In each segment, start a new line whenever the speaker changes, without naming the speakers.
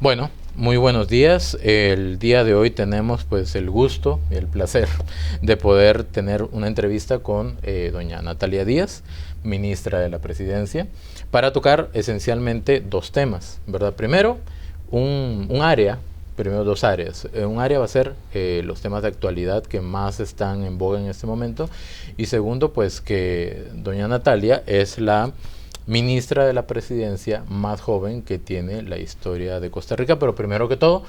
Bueno, muy buenos días. El día de hoy tenemos pues el gusto y el placer de poder tener una entrevista con doña Natalia Díaz, ministra de la Presidencia, para tocar esencialmente dos temas, ¿verdad? Primero, primero dos áreas. Un área va a ser los temas de actualidad que más están en boga en este momento, y segundo, pues que doña Natalia es la ministra de la Presidencia más joven que tiene la historia de Costa Rica. Pero primero que todo,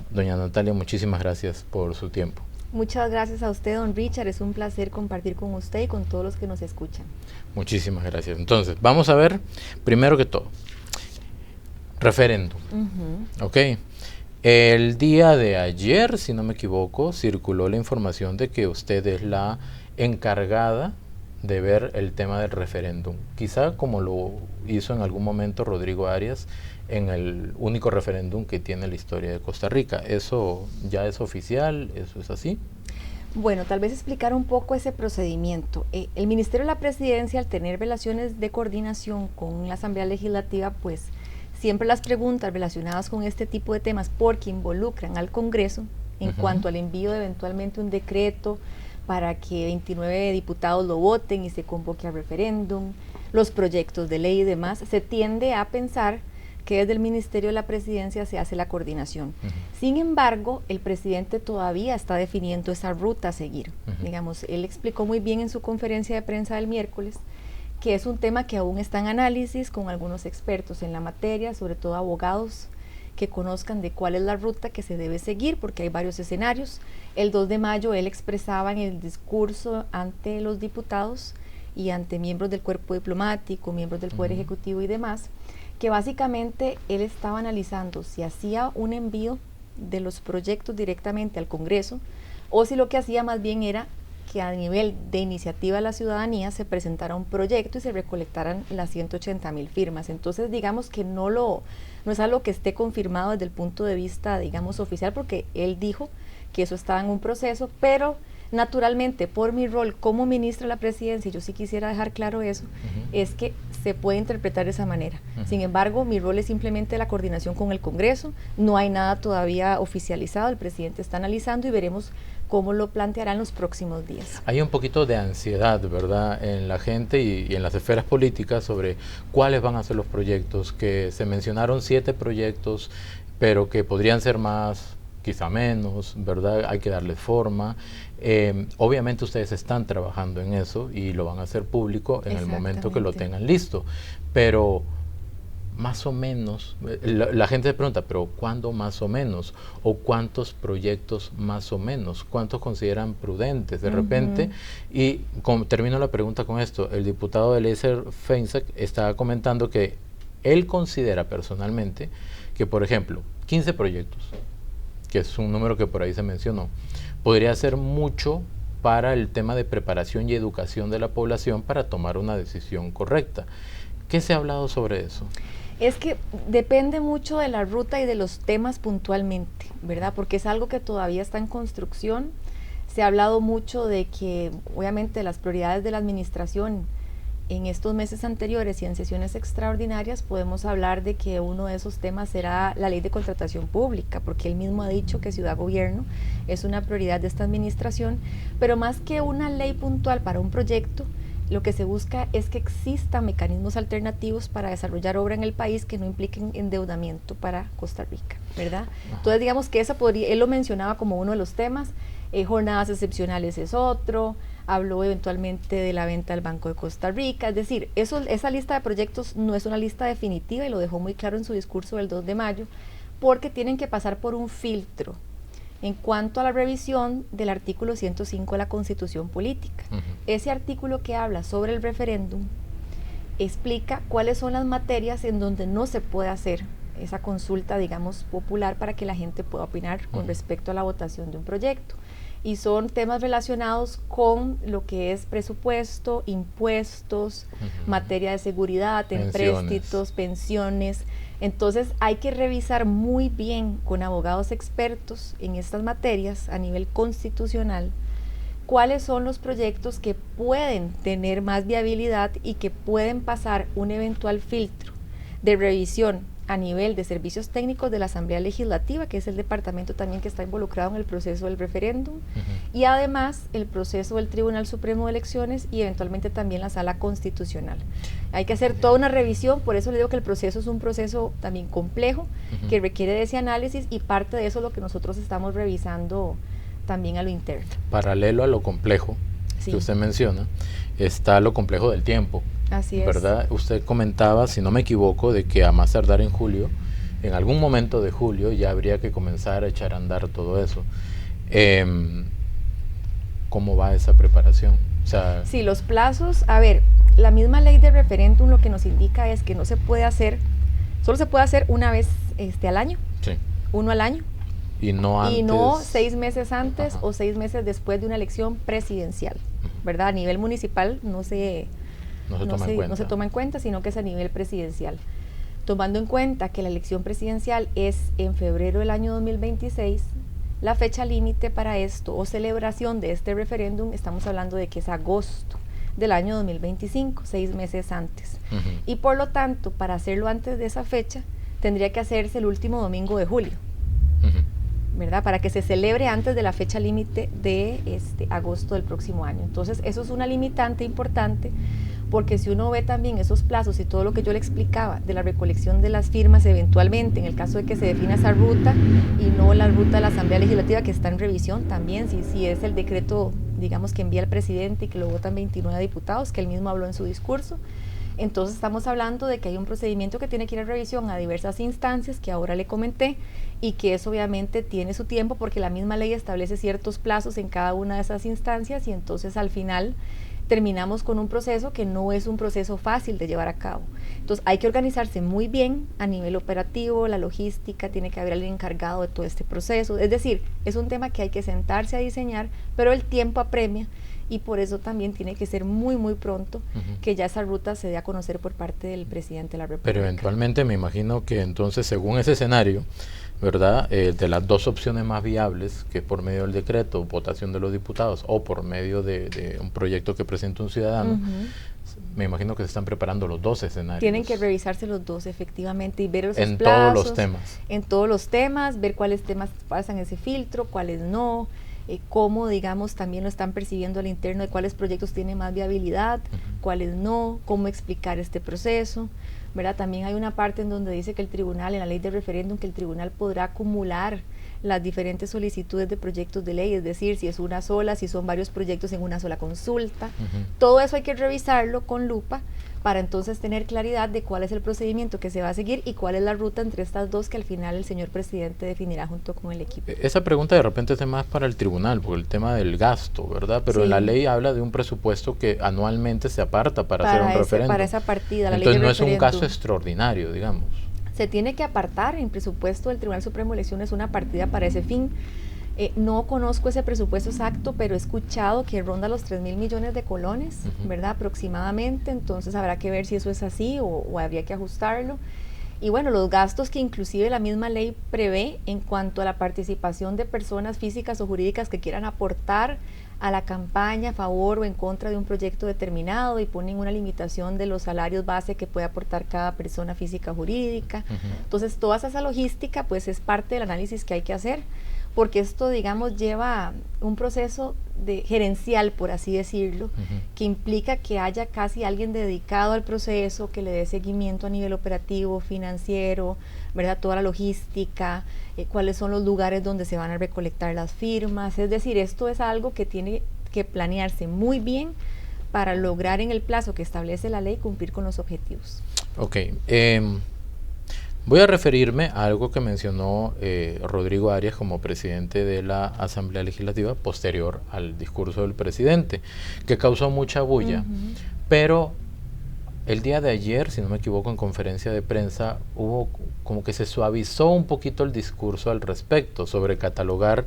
doña Natalia, muchísimas gracias por su tiempo.
Muchas gracias a usted, don Richard. Es un placer compartir con usted y con todos los que nos escuchan.
Muchísimas gracias. Entonces, vamos a ver, primero que todo, referéndum. Ok. El día de ayer, si no me equivoco, circuló la información de que usted es la encargada de ver el tema del referéndum, quizá como lo hizo en algún momento Rodrigo Arias en el único referéndum que tiene la historia de Costa Rica. ¿Eso ya es oficial? ¿Eso es así?
Bueno, tal vez explicar un poco ese procedimiento. El Ministerio de la Presidencia, al tener relaciones de coordinación con la Asamblea Legislativa, pues siempre las preguntas relacionadas con este tipo de temas, porque involucran al Congreso en cuanto al envío de eventualmente un decreto para que 29 diputados lo voten y se convoque al referéndum, los proyectos de ley y demás, se tiende a pensar que desde el Ministerio de la Presidencia se hace la coordinación. Sin embargo, el presidente todavía está definiendo esa ruta a seguir. Digamos, él explicó muy bien en su conferencia de prensa del miércoles que es un tema que aún está en análisis con algunos expertos en la materia, sobre todo abogados que conozcan de cuál es la ruta que se debe seguir, porque hay varios escenarios. El 2 de mayo él expresaba en el discurso ante los diputados y ante miembros del cuerpo diplomático, miembros del Poder Ejecutivo y demás, que básicamente él estaba analizando si hacía un envío de los proyectos directamente al Congreso o si lo que hacía más bien era que a nivel de iniciativa de la ciudadanía se presentara un proyecto y se recolectaran las 180,000 firmas. Entonces, digamos que no es algo que esté confirmado desde el punto de vista, digamos, oficial, porque él dijo que eso estaba en un proceso, pero naturalmente, por mi rol como ministra de la Presidencia, y yo sí quisiera dejar claro eso, es que se puede interpretar de esa manera. Sin embargo, mi rol es simplemente la coordinación con el Congreso, no hay nada todavía oficializado, el presidente está analizando y veremos cómo lo planteará en los próximos días.
Hay un poquito de ansiedad, ¿verdad?, en la gente y en las esferas políticas sobre cuáles van a ser los proyectos, que se mencionaron 7 proyectos, pero que podrían ser más, quizá menos, ¿verdad? Hay que darle forma. Obviamente ustedes están trabajando en eso y lo van a hacer público en el momento que lo tengan listo, pero más o menos, la gente se pregunta, pero ¿cuándo más o menos? ¿O cuántos proyectos más o menos? ¿Cuántos consideran prudentes de repente? Y termino la pregunta con esto. El diputado Eliezer Feinsack estaba comentando que él considera personalmente que, por ejemplo, 15 proyectos, que es un número que por ahí se mencionó, podría ser mucho para el tema de preparación y educación de la población para tomar una decisión correcta. ¿Qué se ha hablado sobre eso?
Es que depende mucho de la ruta y de los temas puntualmente, ¿verdad? Porque es algo que todavía está en construcción. Se ha hablado mucho de que, obviamente, las prioridades de la administración en estos meses anteriores y en sesiones extraordinarias podemos hablar de que uno de esos temas será la ley de contratación pública, porque él mismo ha dicho que Ciudad Gobierno es una prioridad de esta administración, pero más que una ley puntual para un proyecto, lo que se busca es que existan mecanismos alternativos para desarrollar obra en el país que no impliquen endeudamiento para Costa Rica, ¿verdad? Entonces, digamos que él lo mencionaba como uno de los temas. Jornadas excepcionales es otro, habló eventualmente de la venta del Banco de Costa Rica, es decir, esa lista de proyectos no es una lista definitiva y lo dejó muy claro en su discurso del 2 de mayo, porque tienen que pasar por un filtro en cuanto a la revisión del artículo 105 de la Constitución Política. Ese artículo que habla sobre el referéndum explica cuáles son las materias en donde no se puede hacer esa consulta, digamos, popular para que la gente pueda opinar con respecto a la votación de un proyecto. Y son temas relacionados con lo que es presupuesto, impuestos, materia de seguridad, empréstitos, pensiones. Entonces hay que revisar muy bien con abogados expertos en estas materias a nivel constitucional cuáles son los proyectos que pueden tener más viabilidad y que pueden pasar un eventual filtro de revisión a nivel de servicios técnicos de la Asamblea Legislativa, que es el departamento también que está involucrado en el proceso del referéndum, y además el proceso del Tribunal Supremo de Elecciones y eventualmente también la Sala Constitucional. Hay que hacer toda una revisión, por eso le digo que el proceso es un proceso también complejo, que requiere de ese análisis, y parte de eso es lo que nosotros estamos revisando también a lo interno.
Paralelo a lo complejo que usted menciona, está lo complejo del tiempo.
Así es.
¿Verdad? Usted comentaba, si no me equivoco, de que a más tardar en julio, en algún momento de julio, ya habría que comenzar a echar a andar todo eso. ¿Cómo va esa preparación? O sea,
sí, los plazos, a ver, la misma ley de referéndum lo que nos indica es que no se puede hacer, solo se puede hacer una vez al año,
sí.
Uno al año.
Y no antes.
Y no 6 meses antes o 6 meses después de una elección presidencial, ¿verdad? A nivel municipal no se toma en cuenta, sino que es a nivel presidencial. Tomando en cuenta que la elección presidencial es en febrero del año 2026, la fecha límite para esto o celebración de este referéndum, estamos hablando de que es agosto del año 2025, 6 meses antes. Y por lo tanto, para hacerlo antes de esa fecha, tendría que hacerse el último domingo de julio, ¿verdad? Para que se celebre antes de la fecha límite de agosto del próximo año. Entonces, eso es una limitante importante, porque si uno ve también esos plazos y todo lo que yo le explicaba de la recolección de las firmas eventualmente, en el caso de que se defina esa ruta y no la ruta de la Asamblea Legislativa que está en revisión también, si es el decreto, digamos, que envía el presidente y que lo votan 29 diputados, que él mismo habló en su discurso, entonces estamos hablando de que hay un procedimiento que tiene que ir a revisión a diversas instancias que ahora le comenté, y que eso obviamente tiene su tiempo porque la misma ley establece ciertos plazos en cada una de esas instancias, y entonces al final terminamos con un proceso que no es un proceso fácil de llevar a cabo. Entonces hay que organizarse muy bien a nivel operativo, la logística, tiene que haber alguien encargado de todo este proceso, es decir, es un tema que hay que sentarse a diseñar, pero el tiempo apremia, y por eso también tiene que ser muy muy pronto que ya esa ruta se dé a conocer por parte del presidente de la República.
Pero eventualmente me imagino que entonces, según ese escenario, ¿verdad? De las dos opciones más viables, que por medio del decreto, votación de los diputados, o por medio de un proyecto que presenta un ciudadano, me imagino que se están preparando los dos escenarios.
Tienen que revisarse los dos, efectivamente, y ver esos
en
plazos,
todos los temas.
En todos los temas, ver cuáles temas pasan ese filtro, cuáles no, cómo, digamos, también lo están percibiendo al interno de cuáles proyectos tienen más viabilidad, cuáles no, cómo explicar este proceso, ¿verdad? También hay una parte en donde dice que el tribunal, en la ley de referéndum, que el tribunal podrá acumular las diferentes solicitudes de proyectos de ley, es decir, si es una sola, si son varios proyectos en una sola consulta. Todo eso hay que revisarlo con lupa para entonces tener claridad de cuál es el procedimiento que se va a seguir y cuál es la ruta entre estas dos que al final el señor presidente definirá junto con el equipo.
Esa pregunta de repente es más para el tribunal, por el tema del gasto, ¿verdad? Pero sí, la ley habla de un presupuesto que anualmente se aparta para hacer un referéndum.
Para esa partida, la
entonces
ley de
no es un caso extraordinario, digamos.
Se tiene que apartar en presupuesto del Tribunal Supremo de Elecciones una partida para ese fin. No conozco ese presupuesto exacto, pero he escuchado que ronda los 3.000 millones de colones, ¿verdad? Aproximadamente, entonces habrá que ver si eso es así o habría que ajustarlo. Y bueno, los gastos que inclusive la misma ley prevé en cuanto a la participación de personas físicas o jurídicas que quieran aportar a la campaña a favor o en contra de un proyecto determinado, y ponen una limitación de los salarios base que puede aportar cada persona física o jurídica. Entonces toda esa logística pues es parte del análisis que hay que hacer, porque esto, digamos, lleva un proceso gerencial, por así decirlo, que implica que haya casi alguien dedicado al proceso, que le dé seguimiento a nivel operativo, financiero, ¿verdad? Toda la logística, cuáles son los lugares donde se van a recolectar las firmas, es decir, esto es algo que tiene que planearse muy bien para lograr en el plazo que establece la ley cumplir con los objetivos.
Ok, voy a referirme a algo que mencionó Rodrigo Arias como presidente de la Asamblea Legislativa posterior al discurso del presidente, que causó mucha bulla, pero el día de ayer, si no me equivoco, en conferencia de prensa hubo como que se suavizó un poquito el discurso al respecto, sobre catalogar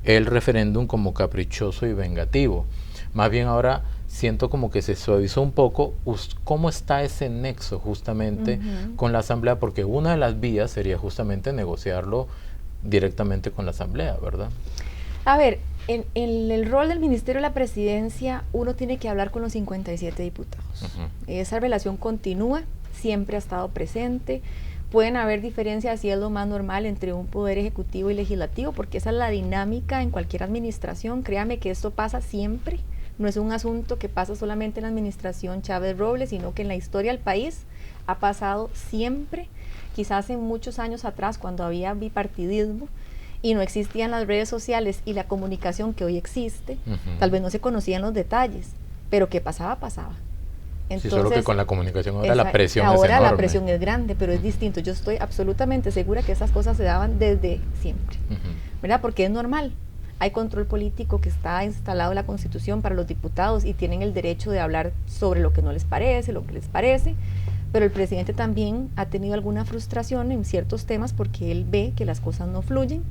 el referéndum como caprichoso y vengativo. Más bien ahora siento como que se suavizó un poco. ¿Cómo está ese nexo justamente con la Asamblea? Porque una de las vías sería justamente negociarlo directamente con la Asamblea, ¿verdad?
A ver, en el rol del Ministerio de la Presidencia, uno tiene que hablar con los 57 diputados. Esa relación continúa, siempre ha estado presente. pueden haber diferencias y es lo más normal entre un poder ejecutivo y legislativo, porque esa es la dinámica en cualquier administración. Créame que esto pasa siempre, no es un asunto que pasa solamente en la administración Chávez Robles, sino que en la historia del país ha pasado siempre. Quizás hace muchos años atrás, cuando había bipartidismo y no existían las redes sociales y la comunicación que hoy existe, tal vez no se conocían los detalles, pero ¿qué pasaba? Pasaba.
Entonces, sí, solo que con la comunicación ahora la presión es enorme.
Ahora la presión es grande, pero es distinto. Yo estoy absolutamente segura que esas cosas se daban desde siempre, ¿verdad? Porque es normal. Hay control político que está instalado en la Constitución para los diputados y tienen el derecho de hablar sobre lo que no les parece, lo que les parece, pero el presidente también ha tenido alguna frustración en ciertos temas porque él ve que las cosas no fluyen,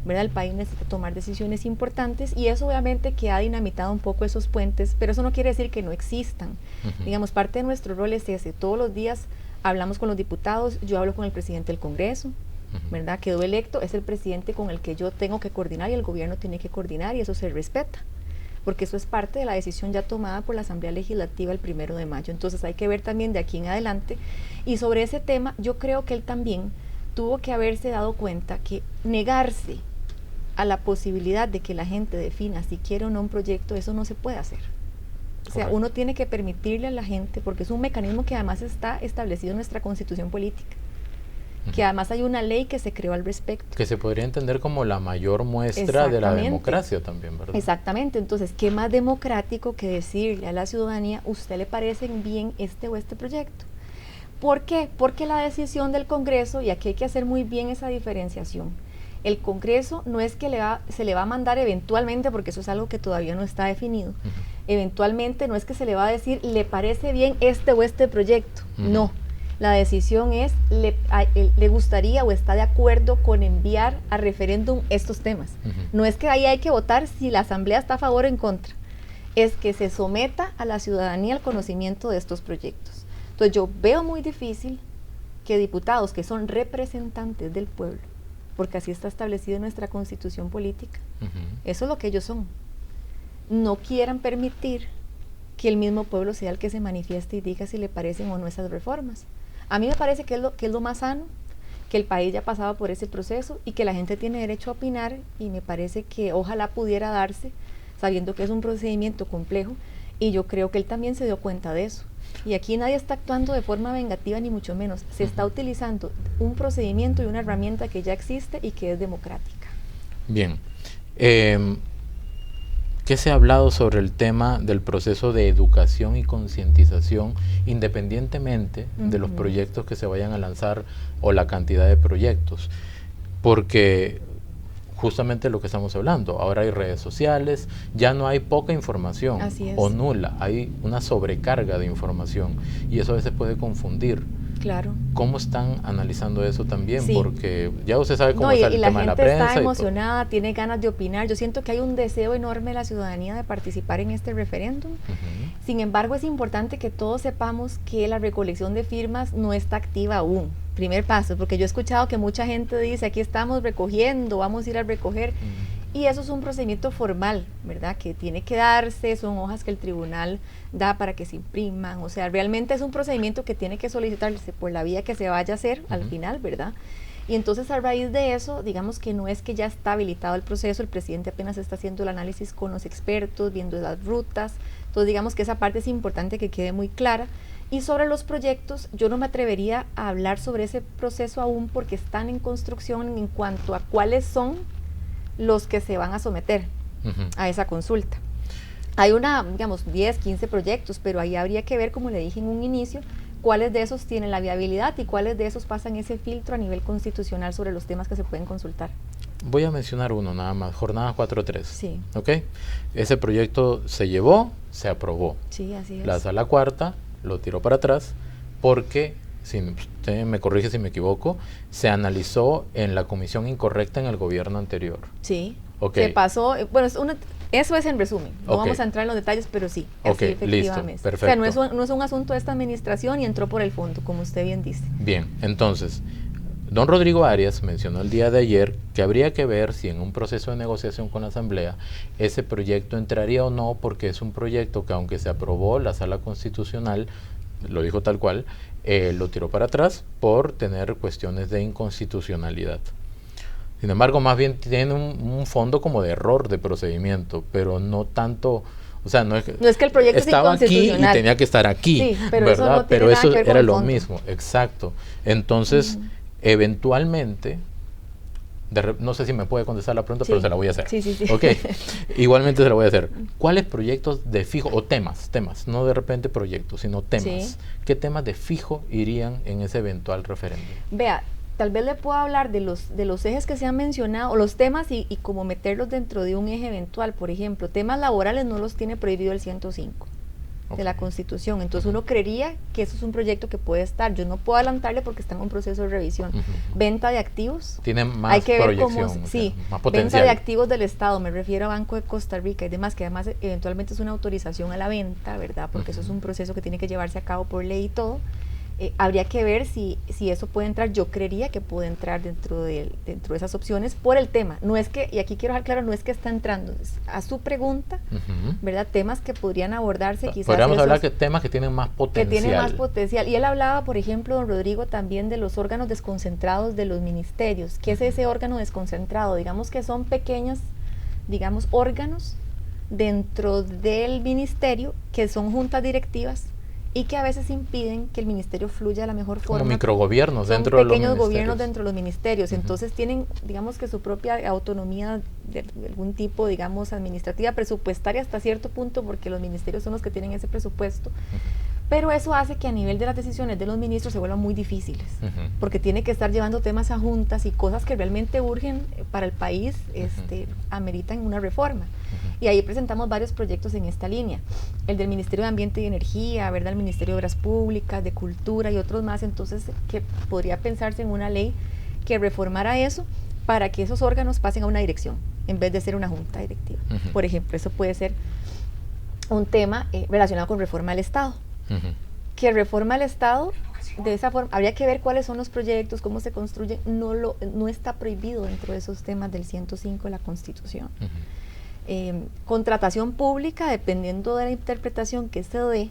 ¿verdad? El país necesita tomar decisiones importantes y eso obviamente que ha dinamitado un poco esos puentes, pero eso no quiere decir que no existan. Digamos, parte de nuestro rol es ese. Todos los días hablamos con los diputados, yo hablo con el presidente del Congreso, ¿verdad? Quedó electo, es el presidente con el que yo tengo que coordinar y el gobierno tiene que coordinar y eso se respeta, porque eso es parte de la decisión ya tomada por la Asamblea Legislativa el 1 de mayo. Entonces hay que ver también de aquí en adelante. Y sobre ese tema, yo creo que él también tuvo que haberse dado cuenta que negarse a la posibilidad de que la gente defina si quiere o no un proyecto, eso no se puede hacer. O sea, uno tiene que permitirle a la gente, porque es un mecanismo que además está establecido en nuestra Constitución política, que además hay una ley que se creó al respecto.
Que se podría entender como la mayor muestra de la democracia también, ¿verdad?
Exactamente, entonces, ¿qué más democrático que decirle a la ciudadanía, ¿usted le parece bien este o este proyecto? ¿Por qué? Porque la decisión del Congreso, y aquí hay que hacer muy bien esa diferenciación, el Congreso no es que se le va a mandar eventualmente, porque eso es algo que todavía no está definido, eventualmente no es que se le va a decir, ¿le parece bien este o este proyecto? No. La decisión es, le gustaría o está de acuerdo con enviar a referéndum estos temas. No es que ahí hay que votar si la Asamblea está a favor o en contra, es que se someta a la ciudadanía al conocimiento de estos proyectos. Entonces yo veo muy difícil que diputados que son representantes del pueblo, porque así está establecido en nuestra Constitución política, eso es lo que ellos son, no quieran permitir que el mismo pueblo sea el que se manifieste y diga si le parecen o no esas reformas. A mí me parece que es lo más sano, que el país ya pasaba por ese proceso y que la gente tiene derecho a opinar, y me parece que ojalá pudiera darse, sabiendo que es un procedimiento complejo, y yo creo que él también se dio cuenta de eso. Y aquí nadie está actuando de forma vengativa ni mucho menos, se está utilizando un procedimiento y una herramienta que ya existe y que es democrática.
Bien, ¿qué se ha hablado sobre el tema del proceso de educación y concientización, independientemente de los proyectos que se vayan a lanzar o la cantidad de proyectos? Porque justamente lo que estamos hablando, ahora hay redes sociales, ya no hay poca información o nula, hay una sobrecarga de información y eso a veces puede confundir.
Claro.
¿Cómo están analizando eso también? Sí. Porque ya usted sabe cómo está el tema de la prensa.
Y la gente está emocionada, tiene ganas de opinar. Yo siento que hay un deseo enorme de la ciudadanía de participar en este referéndum. Sin embargo, es importante que todos sepamos que la recolección de firmas no está activa aún. Primer paso, porque yo he escuchado que mucha gente dice, aquí estamos recogiendo, vamos a ir a recoger. Y eso es un procedimiento formal, ¿verdad? Que tiene que darse, son hojas que el tribunal da para que se impriman, o sea, realmente es un procedimiento que tiene que solicitarse por la vía que se vaya a hacer al final, ¿verdad? Y entonces a raíz de eso, digamos que no es que ya está habilitado el proceso, el presidente apenas está haciendo el análisis con los expertos, viendo las rutas, entonces digamos que esa parte es importante que quede muy clara. Y sobre los proyectos, yo no me atrevería a hablar sobre ese proceso aún porque están en construcción en cuanto a cuáles son los que se van a someter a esa consulta. Hay digamos, 10, 15 proyectos, pero ahí habría que ver, como le dije en un inicio, cuáles de esos tienen la viabilidad y cuáles de esos pasan ese filtro a nivel constitucional sobre los temas que se pueden consultar.
Voy a mencionar uno nada más, Jornada 4.3.
Sí.
¿Ok? Ese proyecto se llevó, se aprobó.
Sí, así es.
La Sala Cuarta lo tiró para atrás porque, si usted me corrige si me equivoco, se analizó en la comisión incorrecta en el gobierno anterior.
Sí.
Okay.
Se pasó, bueno, eso es en resumen, no vamos a entrar en los detalles, pero sí, así efectivamente.
Listo, perfecto.
O sea, no es un asunto de esta administración y entró por el fondo, como usted bien dice.
Bien, entonces, don Rodrigo Arias mencionó el día de ayer que habría que ver si en un proceso de negociación con la Asamblea ese proyecto entraría o no, porque es un proyecto que aunque se aprobó la Sala Constitucional, lo dijo tal cual, lo tiró para atrás por tener cuestiones de inconstitucionalidad. Sin embargo, más bien tiene un fondo como de error de procedimiento, pero no tanto, o sea, no es
que el proyecto
estaba
es
aquí y tenía que estar aquí,
sí, pero
¿verdad?
Eso no tiene
pero
nada
eso
que ver con
era
el
lo
fondo.
mismo, exacto. Entonces, eventualmente, no sé si me puede contestar la pregunta,
Sí.
pero se la voy a hacer.
Sí.
Ok, igualmente se la voy a hacer. ¿Cuáles proyectos de fijo, o temas, no de repente proyectos, sino temas?
Sí.
¿Qué temas de fijo irían en ese eventual referéndum?
Vea, tal vez le puedo hablar de los ejes que se han mencionado, o los temas y cómo meterlos dentro de un eje eventual. Por ejemplo, temas laborales no los tiene prohibido el 105 de la Constitución. Entonces uno creería que eso es un proyecto que puede estar. Yo no puedo adelantarle porque está en un proceso de revisión. Venta de activos.
Tiene más
hay que ver
proyección,
cómo, sí,
más potencial.
Venta de activos del Estado, me refiero a Banco de Costa Rica y demás, que además eventualmente es una autorización a la venta, ¿verdad? Porque eso es un proceso que tiene que llevarse a cabo por ley y todo. Habría que ver si eso puede entrar. Yo creería que puede entrar dentro de esas opciones por el tema. No es que, y aquí quiero dejar claro, no es que está entrando a su pregunta, ¿verdad? Temas que podrían abordarse quizás.
Podríamos hablar de temas que tienen más potencial.
Que tienen más potencial. Y él hablaba, por ejemplo, don Rodrigo, también de los órganos desconcentrados de los ministerios. ¿Qué es ese órgano desconcentrado? Digamos que son pequeños, órganos dentro del ministerio que son juntas directivas y que a veces impiden que el ministerio fluya de la mejor forma.
Como microgobiernos dentro de los ministerios.
Pequeños gobiernos dentro de los ministerios. Entonces tienen, digamos que su propia autonomía de algún tipo, digamos, administrativa, presupuestaria hasta cierto punto, porque los ministerios son los que tienen ese presupuesto. Pero eso hace que a nivel de las decisiones de los ministros se vuelvan muy difíciles, porque tiene que estar llevando temas a juntas y cosas que realmente urgen para el país, ameritan una reforma. Y ahí presentamos varios proyectos en esta línea. El del Ministerio de Ambiente y Energía, ¿verdad? El Ministerio de Obras Públicas, de Cultura y otros más. Entonces, que podría pensarse en una ley que reformara eso para que esos órganos pasen a una dirección, en vez de ser una junta directiva. Por ejemplo, eso puede ser un tema relacionado con reforma al Estado. Que reforma al Estado, de esa forma, habría que ver cuáles son los proyectos, cómo se construyen, no está prohibido dentro de esos temas del 105 de la Constitución. Contratación pública, dependiendo de la interpretación que se dé,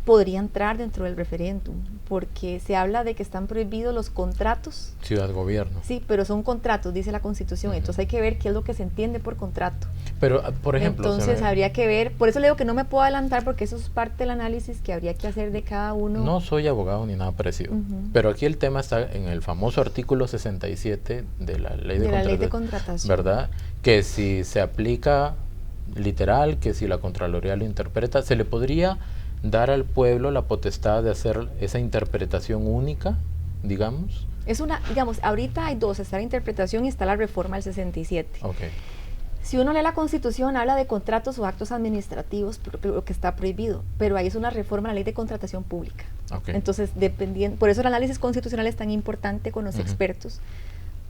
podría entrar dentro del referéndum, porque se habla de que están prohibidos los contratos.
Ciudad-gobierno.
Sí, pero son contratos, dice la Constitución, entonces hay que ver qué es lo que se entiende por contrato.
Pero, por ejemplo...
Entonces habría que ver, por eso le digo que no me puedo adelantar, porque eso es parte del análisis que habría que hacer de cada uno.
No soy abogado ni nada parecido, pero aquí el tema está en el famoso artículo 67 de la ley de contratación, ¿verdad? Que si se aplica literal, que si la Contraloría lo interpreta, ¿se le podría dar al pueblo la potestad de hacer esa interpretación única, digamos?
Es una, digamos, ahorita hay dos, está la interpretación y está la reforma del 67.
Okay.
Si uno lee la Constitución, habla de contratos o actos administrativos, lo que está prohibido, pero ahí es una reforma a la ley de contratación pública.
Okay.
Entonces, por eso el análisis constitucional es tan importante con los expertos,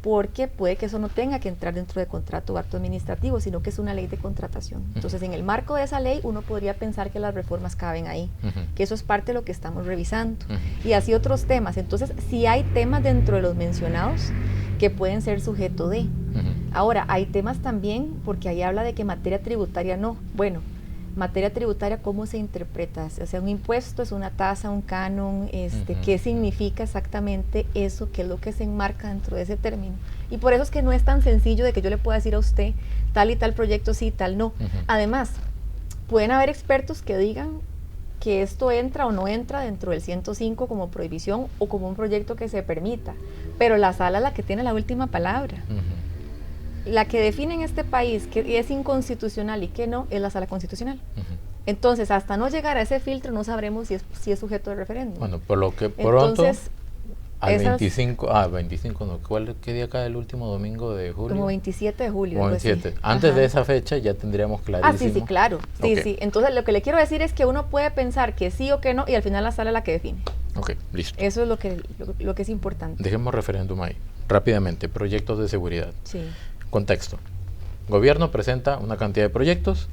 porque puede que eso no tenga que entrar dentro de contrato o acto administrativo, sino que es una ley de contratación. Entonces, en el marco de esa ley, uno podría pensar que las reformas caben ahí, que eso es parte de lo que estamos revisando. Y así otros temas. Entonces, sí hay temas dentro de los mencionados que pueden ser sujeto de. Ahora, hay temas también, porque ahí habla de que materia tributaria no. Bueno, materia tributaria, ¿cómo se interpreta? O sea, un impuesto es una tasa, un canon, ¿qué significa exactamente eso? ¿Qué es lo que se enmarca dentro de ese término? Y por eso es que no es tan sencillo de que yo le pueda decir a usted tal y tal proyecto sí, tal no. Además, pueden haber expertos que digan que esto entra o no entra dentro del 105 como prohibición o como un proyecto que se permita, pero la sala es la que tiene la última palabra. La que define en este país que es inconstitucional y que no, es la sala constitucional. Entonces, hasta no llegar a ese filtro, no sabremos si es sujeto de referéndum.
Bueno, por lo que pronto, entonces, al 25 no, ¿qué día cae el último domingo de julio?
Como 27 de julio.
27. Antes de esa fecha ya tendríamos clarísimo.
Sí, claro. Sí. Entonces, lo que le quiero decir es que uno puede pensar que sí o que no, y al final la sala es la que define.
Ok, listo.
Eso es lo que es importante.
Dejemos referéndum ahí. Rápidamente, proyectos de seguridad.
Sí.
Contexto. Gobierno presenta una cantidad de proyectos,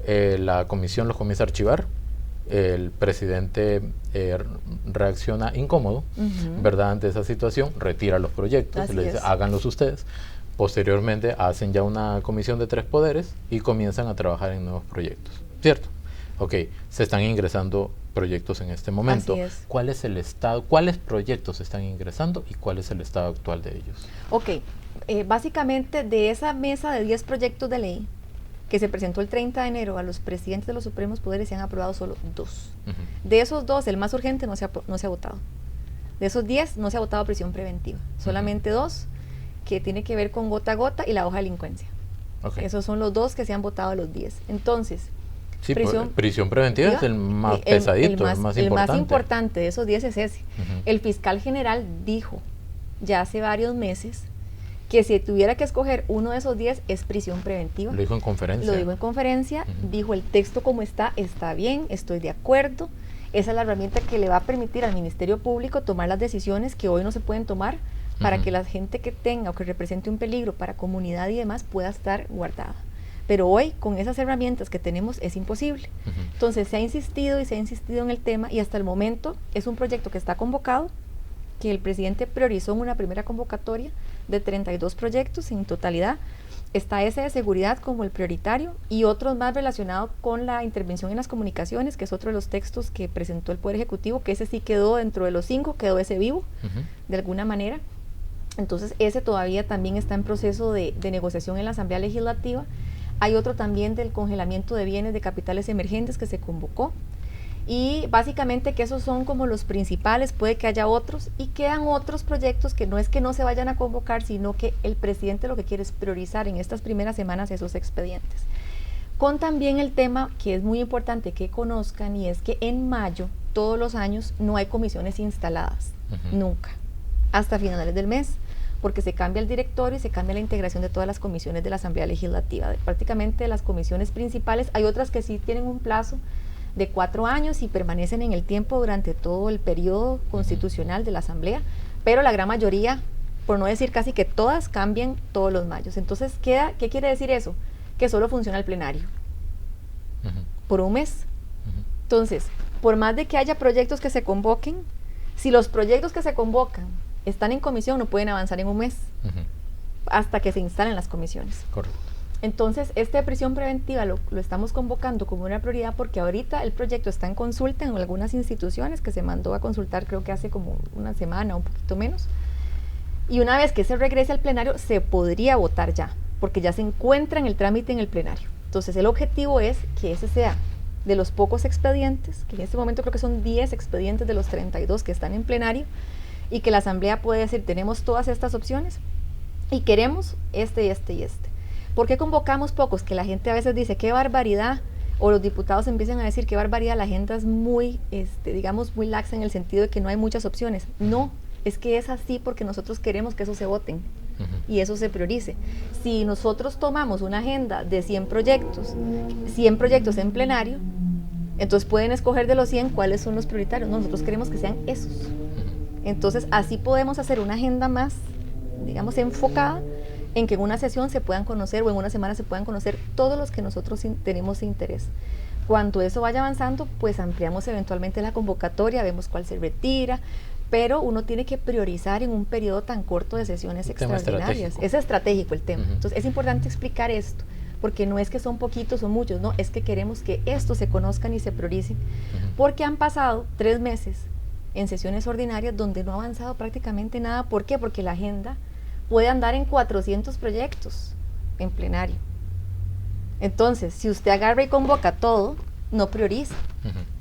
la comisión los comienza a archivar, el presidente reacciona incómodo, ¿verdad? Ante esa situación, retira los proyectos, le dice, háganlos ustedes. Posteriormente hacen ya una comisión de 3 poderes y comienzan a trabajar en nuevos proyectos, ¿cierto? Ok, se están ingresando proyectos en este momento.
Así es.
¿Cuál es el estado, cuáles proyectos se están ingresando y cuál es el estado actual de ellos?
Ok, básicamente de esa mesa de 10 proyectos de ley que se presentó el 30 de enero a los presidentes de los Supremos Poderes, se han aprobado solo 2. De esos 2, el más urgente no se ha votado. De esos 10 no se ha votado prisión preventiva. Solamente 2 que tiene que ver con gota a gota y la baja delincuencia.
Okay.
Esos son los 2 que se han votado de los 10. Entonces,
sí, prisión preventiva es el más pesadito, el más importante.
El más importante de esos 10 es ese. El fiscal general dijo ya hace varios meses que si tuviera que escoger uno de esos 10 es prisión preventiva.
Lo dijo en conferencia.
Lo dijo en conferencia, dijo el texto como está bien, estoy de acuerdo. Esa es la herramienta que le va a permitir al Ministerio Público tomar las decisiones que hoy no se pueden tomar para que la gente que tenga o que represente un peligro para comunidad y demás pueda estar guardada. Pero hoy, con esas herramientas que tenemos, es imposible. Entonces, se ha insistido en el tema y hasta el momento es un proyecto que está convocado, que el presidente priorizó en una primera convocatoria de 32 proyectos en totalidad. Está ese de seguridad como el prioritario y otros más relacionados con la intervención en las comunicaciones, que es otro de los textos que presentó el Poder Ejecutivo, que ese sí quedó dentro de los 5, quedó ese vivo, de alguna manera. Entonces, ese todavía también está en proceso de negociación en la Asamblea Legislativa. Hay otro también del congelamiento de bienes de capitales emergentes que se convocó. Y básicamente que esos son como los principales, puede que haya otros, y quedan otros proyectos que no se vayan a convocar, sino que el presidente lo que quiere es priorizar en estas primeras semanas esos expedientes. Con también el tema que es muy importante que conozcan, y es que en mayo, todos los años, no hay comisiones instaladas, nunca, hasta finales del mes, porque se cambia el directorio y se cambia la integración de todas las comisiones de la Asamblea Legislativa. Prácticamente las comisiones principales, hay otras que sí tienen un plazo de 4 años y permanecen en el tiempo durante todo el periodo constitucional de la Asamblea, pero la gran mayoría, por no decir casi que todas, cambian todos los mayos. Entonces, ¿qué quiere decir eso? Que solo funciona el plenario, por un mes. Entonces, por más de que haya proyectos que se convoquen, si los proyectos que se convocan están en comisión, no pueden avanzar en un mes, hasta que se instalen las comisiones.
Correcto.
Entonces, de prisión preventiva lo estamos convocando como una prioridad porque ahorita el proyecto está en consulta en algunas instituciones que se mandó a consultar, creo que hace como una semana, un poquito menos. Y una vez que se regrese al plenario, se podría votar ya, porque ya se encuentra en el trámite en el plenario. Entonces, el objetivo es que ese sea de los pocos expedientes, que en este momento creo que son 10 expedientes de los 32 que están en plenario, y que la Asamblea puede decir, tenemos todas estas opciones y queremos este. ¿Por qué convocamos pocos? Que la gente a veces dice, qué barbaridad, o los diputados empiezan a decir, qué barbaridad, la agenda es muy, digamos, muy laxa en el sentido de que no hay muchas opciones. No, es que es así porque nosotros queremos que eso se voten y eso se priorice. Si nosotros tomamos una agenda de 100 proyectos en plenario, entonces pueden escoger de los 100 cuáles son los prioritarios. Nosotros queremos que sean esos. Entonces, así podemos hacer una agenda más, digamos, enfocada en que en una sesión se puedan conocer o en una semana se puedan conocer todos los que nosotros tenemos interés. Cuando eso vaya avanzando, pues ampliamos eventualmente la convocatoria, vemos cuál se retira, pero uno tiene que priorizar en un periodo tan corto de sesiones extraordinarias. Es estratégico el tema. Entonces, es importante explicar esto, porque no es que son poquitos o muchos, no, es que queremos que estos se conozcan y se prioricen, porque han pasado 3 meses en sesiones ordinarias donde no ha avanzado prácticamente nada. ¿Por qué? Porque la agenda puede andar en 400 proyectos en plenario. Entonces, si usted agarra y convoca todo, no prioriza.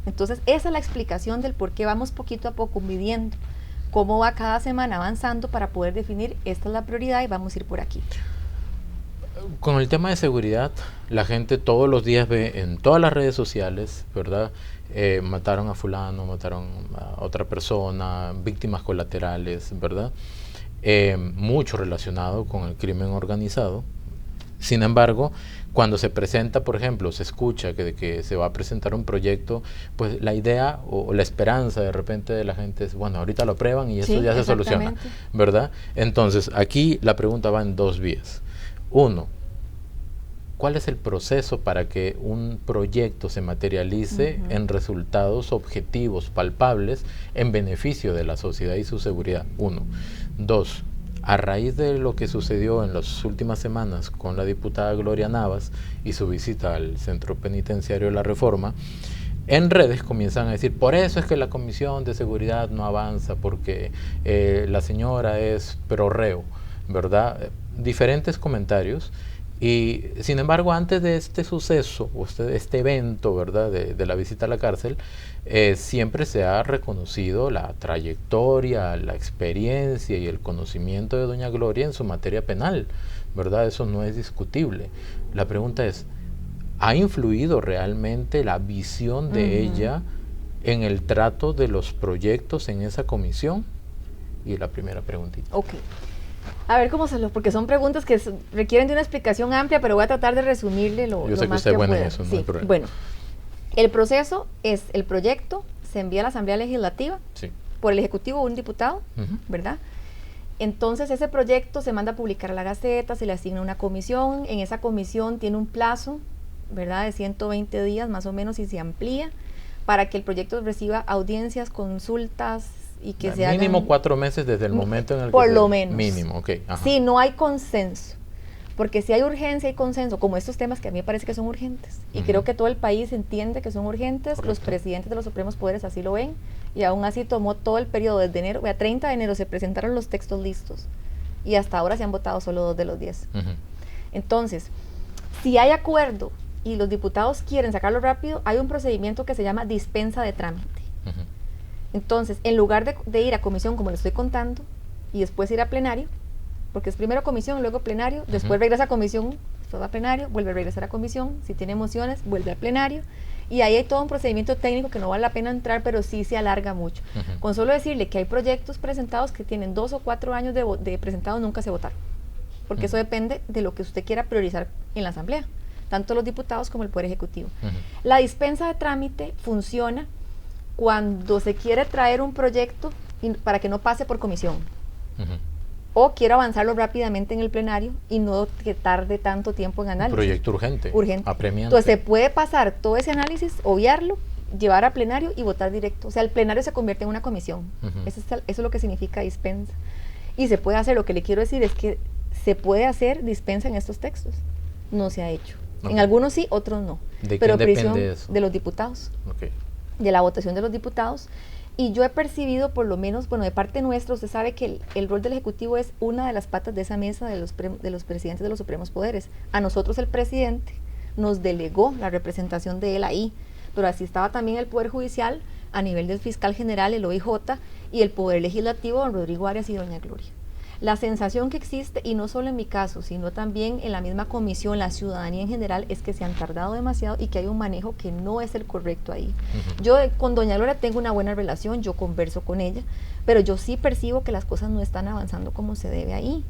Entonces, esa es la explicación del por qué vamos poquito a poco midiendo cómo va cada semana avanzando para poder definir, esta es la prioridad y vamos a ir por aquí.
Con el tema de seguridad, la gente todos los días ve en todas las redes sociales, ¿verdad? Mataron a fulano, mataron a otra persona, víctimas colaterales, ¿verdad? Mucho relacionado con el crimen organizado. Sin embargo, cuando se presenta, por ejemplo, se escucha que se va a presentar un proyecto, pues la idea o la esperanza de repente de la gente es, bueno, ahorita lo aprueban y eso ya se soluciona, ¿verdad? Entonces, aquí la pregunta va en 2 vías. 1, ¿cuál es el proceso para que un proyecto se materialice en resultados objetivos, palpables, en beneficio de la sociedad y su seguridad? 1. 2, a raíz de lo que sucedió en las últimas semanas con la diputada Gloria Navas y su visita al Centro Penitenciario de la Reforma, en redes comienzan a decir, por eso es que la Comisión de Seguridad no avanza, porque la señora es pro reo, ¿verdad? Diferentes comentarios. Y sin embargo, antes de este suceso, este evento, ¿verdad?, de la visita a la cárcel, siempre se ha reconocido la trayectoria, la experiencia y el conocimiento de doña Gloria en su materia penal, ¿verdad? Eso no es discutible. La pregunta es, ¿ha influido realmente la visión de ella en el trato de los proyectos en esa comisión? Y la primera preguntita.
Ok. A ver cómo porque son preguntas que requieren de una explicación amplia, pero voy a tratar de resumirle lo más que pueda.
Yo sé que usted es buena en eso, no hay problema.
Bueno, el proceso es, el proyecto se envía a la Asamblea Legislativa,
sí,
por el Ejecutivo o un diputado, ¿verdad? Entonces ese proyecto se manda a publicar a la Gaceta, se le asigna una comisión, en esa comisión tiene un plazo, ¿verdad?, de 120 días más o menos, y se amplía para que el proyecto reciba audiencias, consultas, y que se
mínimo 4 meses desde el momento en el que
por lo menos.
Mínimo, ok.
Sí, no hay consenso, porque si hay urgencia y consenso, como estos temas que a mí me parece que son urgentes, y creo que todo el país entiende que son urgentes. Correcto. Los presidentes de los Supremos Poderes así lo ven, y aún así tomó todo el periodo desde enero, a 30 de enero se presentaron los textos listos, y hasta ahora se han votado solo 2 de los 10. Entonces, si hay acuerdo y los diputados quieren sacarlo rápido, hay un procedimiento que se llama dispensa de trámite. Entonces, en lugar de ir a comisión, como le estoy contando, y después ir a plenario, porque es primero comisión, luego plenario, después regresa a comisión, después va a plenario, vuelve a regresar a comisión, si tiene mociones, vuelve a plenario, y ahí hay todo un procedimiento técnico que no vale la pena entrar, pero sí se alarga mucho. Con solo decirle que hay proyectos presentados que tienen 2 o 4 años de presentados, nunca se votaron, porque eso depende de lo que usted quiera priorizar en la Asamblea, tanto los diputados como el Poder Ejecutivo. La dispensa de trámite funciona cuando se quiere traer un proyecto para que no pase por comisión, o quiero avanzarlo rápidamente en el plenario y no que tarde tanto tiempo en análisis.
Un proyecto urgente, apremiante.
Entonces se puede pasar todo ese análisis, obviarlo, llevar a plenario y votar directo. O sea, el plenario se convierte en una comisión. Eso es lo que significa dispensa. Y se puede hacer, lo que le quiero decir es que se puede hacer dispensa en estos textos. No se ha hecho. En algunos sí, otros no.
¿De
pero
quién
prisión
depende eso?
De los diputados. De la votación de los diputados. Y yo he percibido, por lo menos, bueno, de parte nuestra, usted sabe que el rol del Ejecutivo es una de las patas de esa mesa de los presidentes de los Supremos Poderes. A nosotros el presidente nos delegó la representación de él ahí, pero así estaba también el Poder Judicial a nivel del Fiscal General, el OIJ, y el Poder Legislativo, don Rodrigo Arias y doña Gloria. La sensación que existe, y no solo en mi caso, sino también en la misma comisión, la ciudadanía en general, es que se han tardado demasiado y que hay un manejo que no es el correcto ahí. Yo con doña Gloria tengo una buena relación, yo converso con ella, pero yo sí percibo que las cosas no están avanzando como se debe ahí.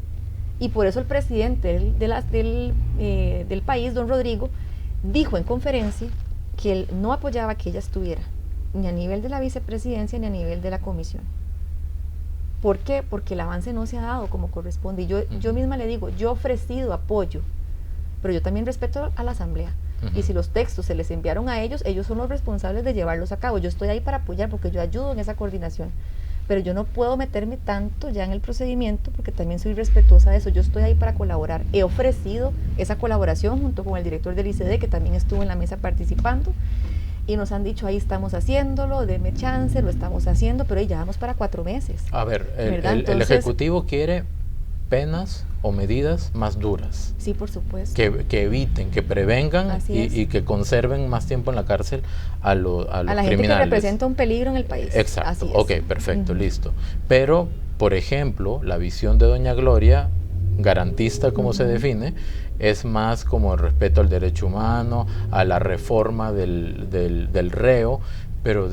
Y por eso el presidente del país, don Rodrigo, dijo en conferencia que él no apoyaba que ella estuviera, ni a nivel de la vicepresidencia, ni a nivel de la comisión. ¿Por qué? Porque el avance no se ha dado como corresponde. Y yo misma le digo, yo he ofrecido apoyo, pero yo también respeto a la Asamblea. Y si los textos se les enviaron a ellos, ellos son los responsables de llevarlos a cabo. Yo estoy ahí para apoyar porque yo ayudo en esa coordinación. Pero yo no puedo meterme tanto ya en el procedimiento porque también soy respetuosa de eso. Yo estoy ahí para colaborar. He ofrecido esa colaboración junto con el director del ICD, que también estuvo en la mesa participando. Y nos han dicho, ahí estamos haciéndolo, deme chance, lo estamos haciendo, pero ya vamos para 4 meses.
A ver, el Ejecutivo quiere penas o medidas más duras.
Sí, por supuesto.
Que eviten, que prevengan y que conserven más tiempo en la cárcel a los criminales.
Gente que representa un peligro en el país.
Exacto,
así es.
Ok, perfecto, listo. Pero, por ejemplo, la visión de doña Gloria, garantista como se define, es más como el respeto al derecho humano, a la reforma del reo, pero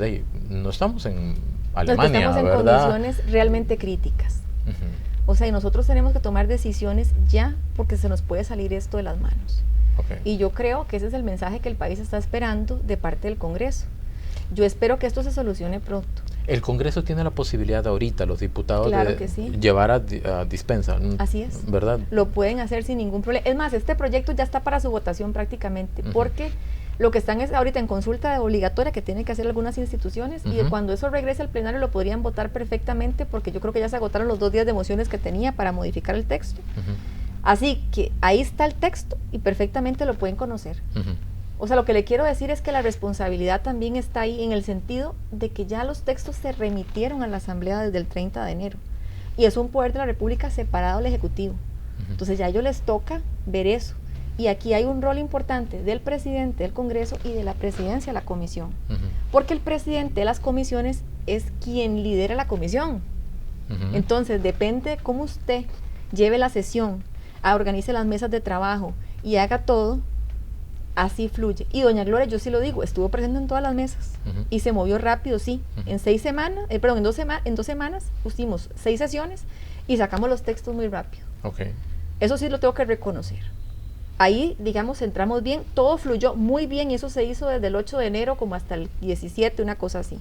no estamos en Alemania,
estamos en
¿verdad?
Condiciones realmente críticas. O sea, y nosotros tenemos que tomar decisiones ya porque se nos puede salir esto de las manos. Y yo creo que ese es el mensaje que el país está esperando de parte del Congreso. Yo espero que esto se solucione pronto.
El Congreso tiene la posibilidad ahorita, los diputados,
claro que sí,
llevar a dispensa.
Así es.
¿Verdad?
Lo pueden hacer sin ningún problema. Es más, este proyecto ya está para su votación prácticamente, porque Lo que están es ahorita en consulta obligatoria que tienen que hacer algunas instituciones y cuando eso regrese al plenario lo podrían votar perfectamente porque yo creo que ya se agotaron los 2 días de mociones que tenía para modificar el texto. Así que ahí está el texto y perfectamente lo pueden conocer. O sea, lo que le quiero decir es que la responsabilidad también está ahí en el sentido de que ya los textos se remitieron a la Asamblea desde el 30 de enero y es un poder de la República separado del Ejecutivo. Entonces ya a ellos les toca ver eso. Y aquí hay un rol importante del presidente del Congreso y de la presidencia de la comisión. Porque el presidente de las comisiones es quien lidera la comisión. Entonces depende cómo usted lleve la sesión, organice las mesas de trabajo y haga todo, así fluye. Y doña Gloria, yo sí lo digo, estuvo presente en todas las mesas y se movió rápido, sí. En 6 semanas, en 2 semanas pusimos 6 sesiones y sacamos los textos muy rápido. Eso sí lo tengo que reconocer. Ahí, digamos, entramos bien, todo fluyó muy bien y eso se hizo desde el 8 de enero como hasta el 17, una cosa así,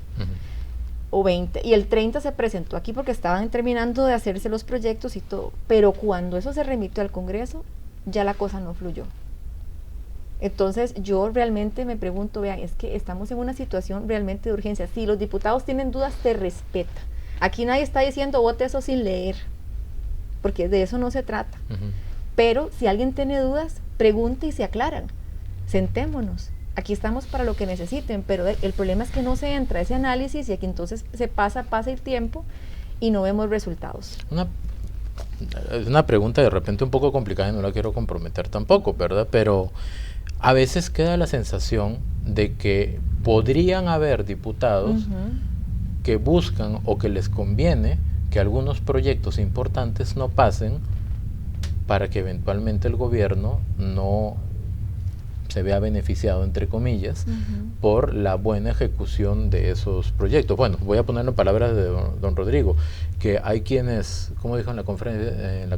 o 20, y el 30 se presentó aquí porque estaban terminando de hacerse los proyectos y todo, pero cuando eso se remitió al Congreso, ya la cosa no fluyó. Entonces yo realmente me pregunto, vean, es que estamos en una situación realmente de urgencia. Si los diputados tienen dudas, se respeta. Aquí nadie está diciendo vote eso sin leer, porque de eso no se trata. Pero si alguien tiene dudas, pregunte y se aclaran. Sentémonos. Aquí estamos para lo que necesiten, pero el problema es que no se entra ese análisis y aquí entonces pasa el tiempo y no vemos resultados.
Es una pregunta de repente un poco complicada y no la quiero comprometer tampoco, ¿verdad? Pero a veces queda la sensación de que podrían haber diputados que buscan o que les conviene que algunos proyectos importantes no pasen para que eventualmente el gobierno no se vea beneficiado, entre comillas, por la buena ejecución de esos proyectos. Bueno, voy a ponerlo en palabras de don Rodrigo, que hay quienes, como dijo en la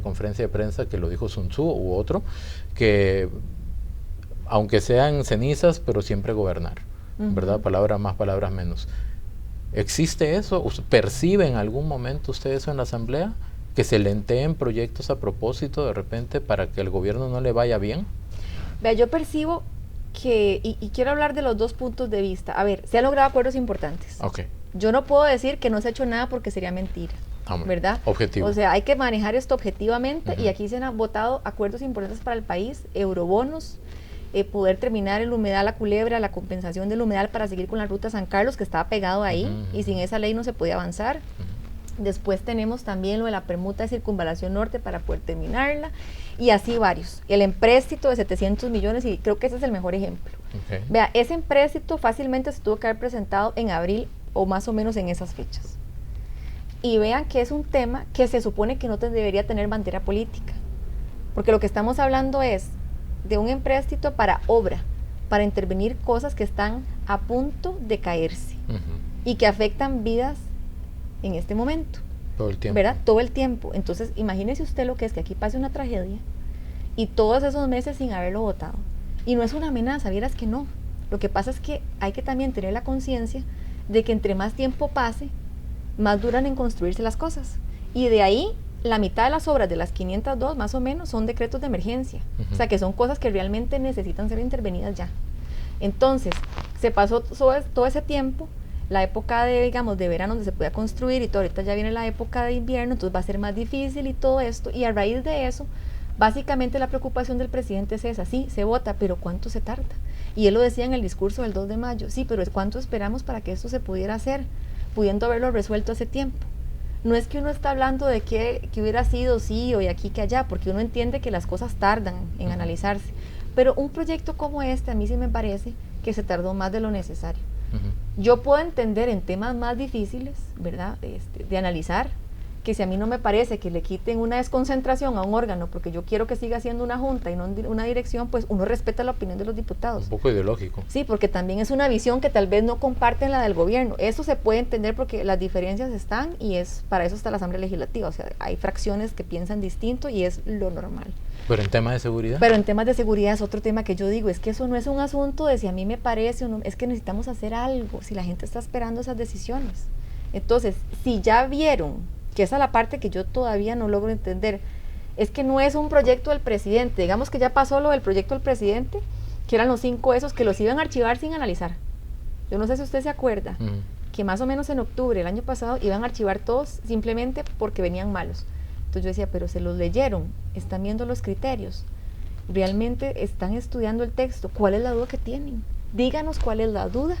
conferencia de prensa, que lo dijo Sun Tzu u otro, que aunque sean cenizas, pero siempre gobernar, ¿verdad? Palabras más, palabras menos. ¿Existe eso? ¿Percibe en algún momento usted eso en la Asamblea? ¿Que se lenteen proyectos a propósito de repente para que el gobierno no le vaya bien?
Vea, yo percibo que, y quiero hablar de los 2 puntos de vista. A ver, se han logrado acuerdos importantes. Yo no puedo decir que no se ha hecho nada porque sería mentira, ¿verdad?
Objetivo.
O sea, hay que manejar esto objetivamente y aquí se han votado acuerdos importantes para el país, eurobonos, poder terminar el humedal La Culebra, la compensación del humedal para seguir con la ruta San Carlos, que estaba pegado ahí y sin esa ley no se podía avanzar. Después tenemos también lo de la permuta de circunvalación norte para poder terminarla y así varios. El empréstito de 700 millones y creo que ese es el mejor ejemplo. Vea, ese empréstito fácilmente se tuvo que haber presentado en abril o más o menos en esas fechas. Y vean que es un tema que se supone que no debería tener bandera política, porque lo que estamos hablando es de un empréstito para obra, para intervenir cosas que están a punto de caerse y que afectan vidas en este momento.
Todo el tiempo.
¿Verdad? Todo el tiempo. Entonces, imagínese usted lo que es que aquí pase una tragedia y todos esos meses sin haberlo votado. Y no es una amenaza, vieras que no. Lo que pasa es que hay que también tener la conciencia de que entre más tiempo pase, más duran en construirse las cosas. Y de ahí, la mitad de las obras de las 502, más o menos, son decretos de emergencia. O sea, que son cosas que realmente necesitan ser intervenidas ya. Entonces, se pasó todo ese tiempo, la época de, digamos, de verano donde se podía construir y todo, ahorita ya viene la época de invierno, entonces va a ser más difícil y todo esto, y a raíz de eso, básicamente la preocupación del presidente es esa, sí, se vota, pero ¿cuánto se tarda? Y él lo decía en el discurso del 2 de mayo, sí, pero ¿cuánto esperamos para que esto se pudiera hacer, pudiendo haberlo resuelto hace tiempo? No es que uno está hablando de que hubiera sido sí o y aquí que allá, porque uno entiende que las cosas tardan en analizarse, pero un proyecto como este a mí sí me parece que se tardó más de lo necesario. Yo puedo entender en temas más difíciles, ¿verdad?, de analizar, que si a mí no me parece que le quiten una desconcentración a un órgano porque yo quiero que siga siendo una junta y no una dirección, pues uno respeta la opinión de los diputados.
Un poco ideológico.
Sí, porque también es una visión que tal vez no comparten la del gobierno. Eso se puede entender porque las diferencias están y para eso está la Asamblea Legislativa. O sea, hay fracciones que piensan distinto y es lo normal.
¿Pero en temas de seguridad?
Pero en temas de seguridad es otro tema que yo digo, es que eso no es un asunto de si a mí me parece o no, es que necesitamos hacer algo, si la gente está esperando esas decisiones. Entonces, si ya vieron, que esa es la parte que yo todavía no logro entender, es que no es un proyecto del presidente, digamos que ya pasó lo del proyecto del presidente que eran los 5 esos que los iban a archivar sin analizar. Yo no sé si usted se acuerda, que más o menos en octubre del año pasado iban a archivar todos simplemente porque venían malos. Entonces yo decía, pero se los leyeron, están viendo los criterios, realmente están estudiando el texto, ¿cuál es la duda que tienen? Díganos cuál es la duda.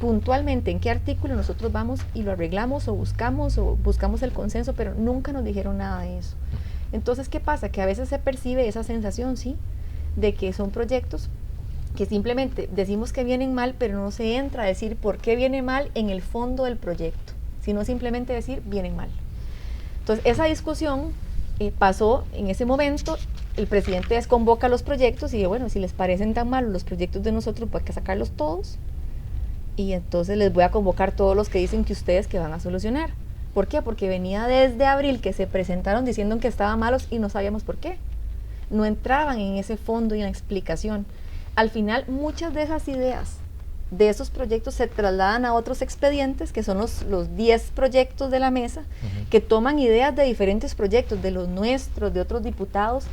Puntualmente en qué artículo nosotros vamos y lo arreglamos o buscamos el consenso, pero nunca nos dijeron nada de eso. Entonces, ¿qué pasa? Que a veces se percibe esa sensación, ¿sí?, de que son proyectos que simplemente decimos que vienen mal, pero no se entra a decir por qué viene mal en el fondo del proyecto, sino simplemente decir vienen mal. Entonces, esa discusión pasó en ese momento. El presidente desconvoca los proyectos y dice, bueno, si les parecen tan malos los proyectos de nosotros, pues hay que sacarlos todos. Y entonces les voy a convocar todos los que dicen que ustedes que van a solucionar. ¿Por qué? Porque venía desde abril que se presentaron diciendo que estaban malos y no sabíamos por qué. No entraban en ese fondo y en la explicación. Al final, muchas de esas ideas, de esos proyectos, se trasladan a otros expedientes, que son los 10 proyectos de la mesa, que toman ideas de diferentes proyectos, de los nuestros, de otros diputados,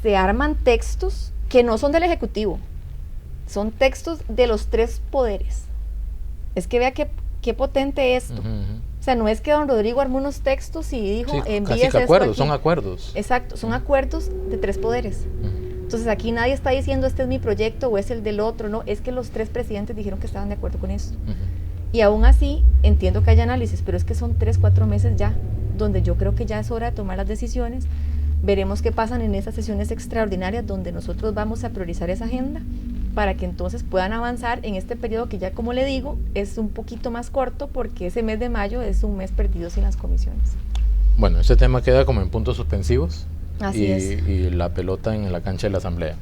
se arman textos que no son del Ejecutivo, son textos de los 3 poderes. Es que vea qué potente esto. O sea, no es que don Rodrigo armó unos textos y dijo,
sí,
envíes
casi que acuerdos,
esto aquí.
Son acuerdos.
Exacto, son acuerdos de 3 poderes. Entonces aquí nadie está diciendo este es mi proyecto o es el del otro, no, es que los 3 presidentes dijeron que estaban de acuerdo con esto. Y aún así, entiendo que hay análisis, pero es que son 3, 4 meses ya, donde yo creo que ya es hora de tomar las decisiones. Veremos qué pasan en esas sesiones extraordinarias donde nosotros vamos a priorizar esa agenda para que entonces puedan avanzar en este periodo que ya, como le digo, es un poquito más corto porque ese mes de mayo es un mes perdido sin las comisiones.
Bueno, este tema queda como en puntos suspensivos.
Así es.
Y la pelota en la cancha de la Asamblea.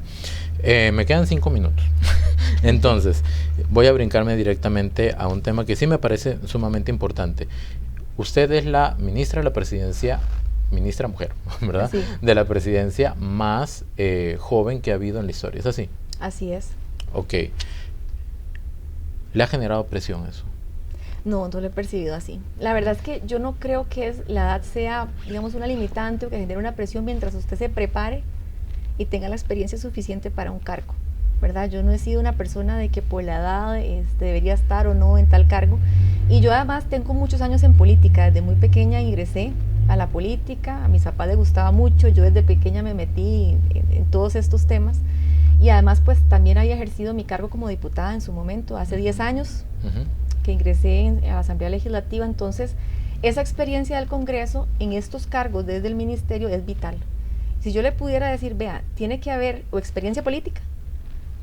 Me quedan 5 minutos. Entonces, voy a brincarme directamente a un tema que sí me parece sumamente importante. Usted es la ministra de la presidencia, ministra mujer, ¿verdad?
Sí.
De la presidencia más joven que ha habido en la historia, ¿es así?
Así es.
Ok. ¿Le ha generado presión eso?
No, no lo he percibido así. La verdad es que yo no creo que la edad sea, digamos, una limitante o que genere una presión mientras usted se prepare y tenga la experiencia suficiente para un cargo, ¿verdad? Yo no he sido una persona de que por la edad debería estar o no en tal cargo. Y yo además tengo muchos años en política. Desde muy pequeña ingresé a la política, a mis papás les gustaba mucho, yo desde pequeña me metí en todos estos temas. Y además pues también había ejercido mi cargo como diputada en su momento, hace 10 años que ingresé a la Asamblea Legislativa. Entonces esa experiencia del Congreso en estos cargos desde el ministerio es vital. Si yo le pudiera decir, vea, tiene que haber o experiencia política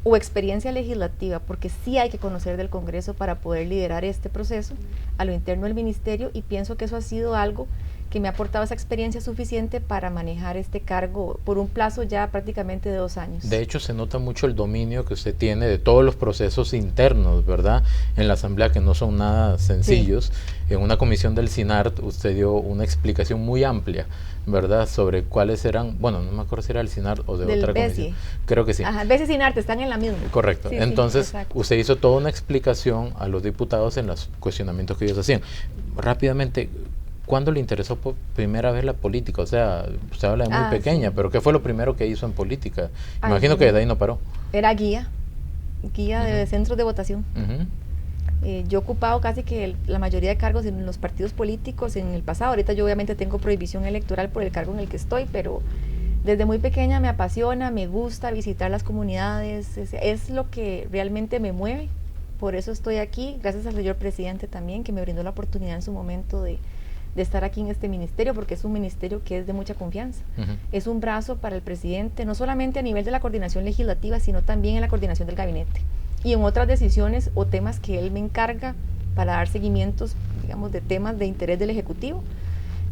o experiencia legislativa, porque sí hay que conocer del Congreso para poder liderar este proceso a lo interno del ministerio, y pienso que eso ha sido algo que me ha aportado esa experiencia suficiente para manejar este cargo por un plazo ya prácticamente de 2 años.
De hecho, se nota mucho el dominio que usted tiene de todos los procesos internos, ¿verdad? En la Asamblea, que no son nada sencillos. Sí. En una comisión del CINART, usted dio una explicación muy amplia, ¿verdad? Sobre cuáles eran, bueno, no me acuerdo si era el CINART o de
del
otra
BESI.
comisión. Creo que sí.
Ajá, BESI y CINART están en la misma.
Correcto.
Sí,
entonces,
sí,
usted hizo toda una explicación a los diputados en los cuestionamientos que ellos hacían. Rápidamente, ¿cuándo le interesó por primera vez la política? O sea, usted habla de muy pequeña, sí. Pero ¿qué fue lo primero que hizo en política? Imagino que de ahí no paró.
Era guía de centros de votación. Yo he ocupado casi que la mayoría de cargos en los partidos políticos en el pasado. Ahorita yo obviamente tengo prohibición electoral por el cargo en el que estoy, pero desde muy pequeña me apasiona, me gusta visitar las comunidades, es lo que realmente me mueve. Por eso estoy aquí, gracias al señor presidente también, que me brindó la oportunidad en su momento de estar aquí en este ministerio, porque es un ministerio que es de mucha confianza. Es un brazo para el presidente, no solamente a nivel de la coordinación legislativa, sino también en la coordinación del gabinete y en otras decisiones o temas que él me encarga para dar seguimientos, digamos, de temas de interés del Ejecutivo.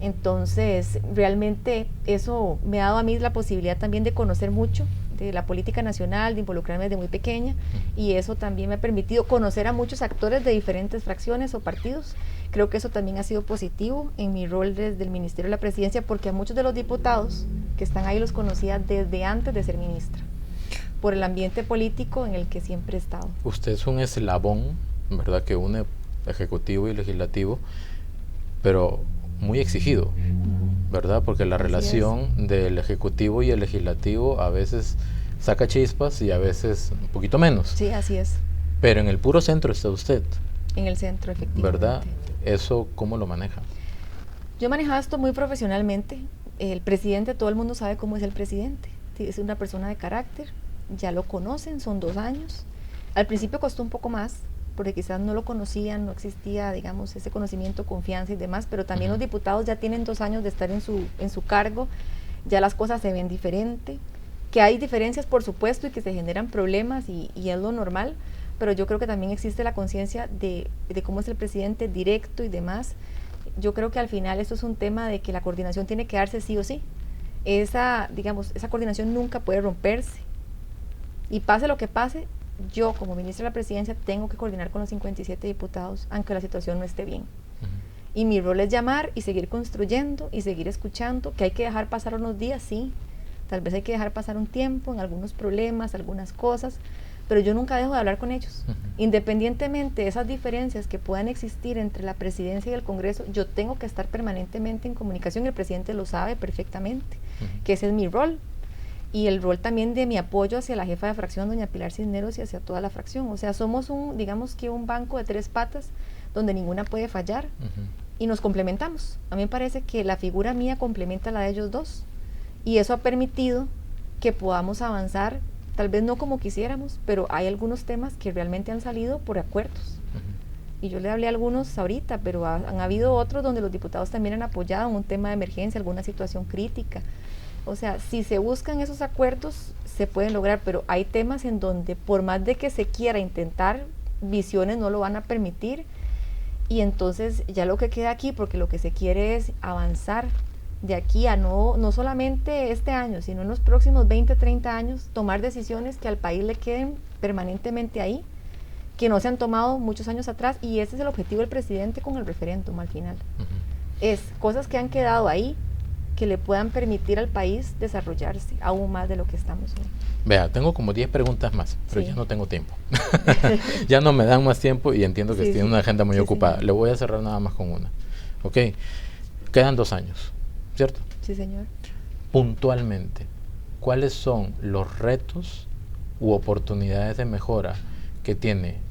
Entonces, realmente eso me ha dado a mí la posibilidad también de conocer mucho de la política nacional, de involucrarme desde muy pequeña, y eso también me ha permitido conocer a muchos actores de diferentes fracciones o partidos. Creo que eso también ha sido positivo en mi rol desde el Ministerio de la Presidencia, porque a muchos de los diputados que están ahí los conocía desde antes de ser ministra, por el ambiente político en el que siempre he estado.
Usted es un eslabón, ¿verdad?, que une ejecutivo y legislativo, pero muy exigido, ¿verdad? Porque la relación del ejecutivo y el legislativo a veces saca chispas y a veces un poquito menos.
Sí, así es.
Pero en el puro centro está usted.
En el centro, efectivamente.
¿Verdad? ¿Eso cómo lo maneja?
Yo he manejado esto muy profesionalmente. El presidente, todo el mundo sabe cómo es el presidente. Es una persona de carácter, ya lo conocen, son 2 años. Al principio costó un poco más, porque quizás no lo conocían, no existía, digamos, ese conocimiento, confianza y demás, pero también los diputados ya tienen 2 años de estar en su cargo, ya las cosas se ven diferente, que hay diferencias por supuesto y que se generan problemas y es lo normal, pero yo creo que también existe la conciencia de cómo es el presidente directo y demás. Yo creo que al final esto es un tema de que la coordinación tiene que darse sí o sí. Esa coordinación nunca puede romperse. Y pase lo que pase, yo como ministra de la presidencia tengo que coordinar con los 57 diputados, aunque la situación no esté bien. Y mi rol es llamar y seguir construyendo y seguir escuchando, que hay que dejar pasar unos días, sí. Tal vez hay que dejar pasar un tiempo en algunos problemas, algunas cosas, pero yo nunca dejo de hablar con ellos. Independientemente de esas diferencias que puedan existir entre la presidencia y el Congreso, yo tengo que estar permanentemente en comunicación, el presidente lo sabe perfectamente, que ese es mi rol, y el rol también de mi apoyo hacia la jefa de fracción, doña Pilar Cisneros, y hacia toda la fracción. O sea, somos digamos que un banco de 3 patas, donde ninguna puede fallar, y nos complementamos. A mí me parece que la figura mía complementa a la de ellos dos, y eso ha permitido que podamos avanzar, tal vez no como quisiéramos, pero hay algunos temas que realmente han salido por acuerdos. Y yo le hablé a algunos ahorita, pero han habido otros donde los diputados también han apoyado en un tema de emergencia, alguna situación crítica. O sea, si se buscan esos acuerdos, se pueden lograr, pero hay temas en donde por más de que se quiera intentar, visiones no lo van a permitir, y entonces ya lo que queda aquí, porque lo que se quiere es avanzar de aquí a no solamente este año, sino en los próximos 20, 30 años, tomar decisiones que al país le queden permanentemente ahí, que no se han tomado muchos años atrás, y ese es el objetivo del presidente con el referéndum al final. Es cosas que han quedado ahí, que le puedan permitir al país desarrollarse aún más de lo que estamos hoy.
Vea, tengo como 10 preguntas más, pero ya no tengo tiempo. Ya no me dan más tiempo y entiendo que tiene una agenda muy ocupada. Señor. Le voy a cerrar nada más con una. Ok, quedan 2 años, ¿cierto?
Sí, señor.
Puntualmente, ¿cuáles son los retos u oportunidades de mejora que tiene?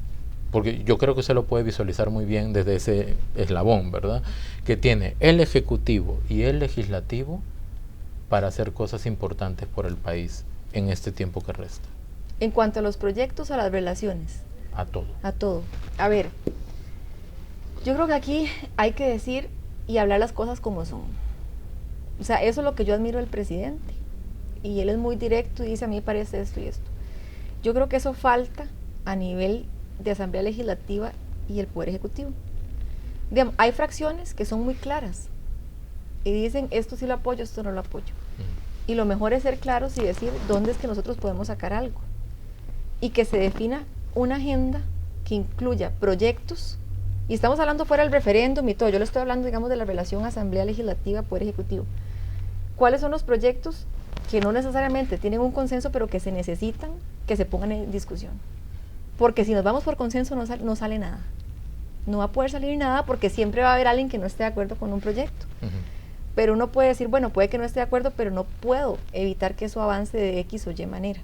Porque yo creo que se lo puede visualizar muy bien desde ese eslabón, ¿verdad? Que tiene el Ejecutivo y el Legislativo para hacer cosas importantes por el país en este tiempo que resta.
En cuanto a los proyectos, a las relaciones.
A todo.
A todo. A ver, yo creo que aquí hay que decir y hablar las cosas como son. O sea, eso es lo que yo admiro del presidente. Y él es muy directo y dice, a mí me parece esto y esto. Yo creo que eso falta a nivel de Asamblea Legislativa y el Poder Ejecutivo. Digamos, hay fracciones que son muy claras y dicen, esto sí lo apoyo, esto no lo apoyo. Y lo mejor es ser claros y decir dónde es que nosotros podemos sacar algo. Y que se defina una agenda que incluya proyectos, y estamos hablando fuera del referéndum y todo, yo le estoy hablando, digamos, de la relación Asamblea Legislativa, Poder Ejecutivo. ¿Cuáles son los proyectos que no necesariamente tienen un consenso, pero que se necesitan que se pongan en discusión? Porque si nos vamos por consenso no sale nada. No va a poder salir nada porque siempre va a haber alguien que no esté de acuerdo con un proyecto. Pero uno puede decir, bueno, puede que no esté de acuerdo, pero no puedo evitar que eso avance de X o Y manera,